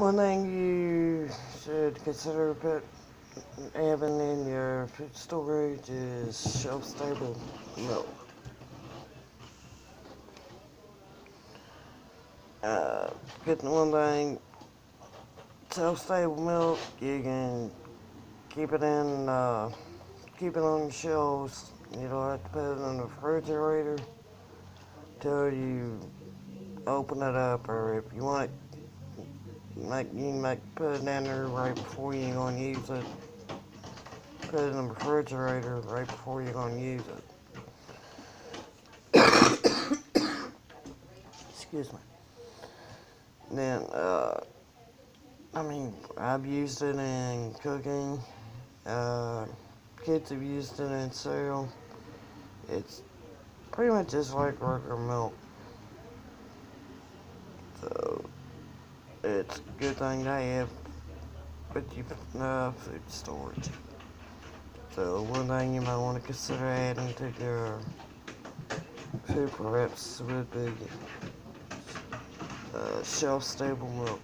One thing you should consider having in your food storage is shelf-stable milk. Uh, Getting one thing, shelf-stable milk, you can keep it keep it on the shelves. You don't have to put it in the refrigerator till you open it up, or if you want, you might put it in there right before you're gonna use it. Put it in the refrigerator right before you're gonna use it. Excuse me. Then, I've used it in cooking. Uh, Kids have used it in cereal. It's pretty much just like regular milk. So, it's a good thing to have with your food storage. So, one thing you might want to consider adding to your food preps would be shelf-stable milk.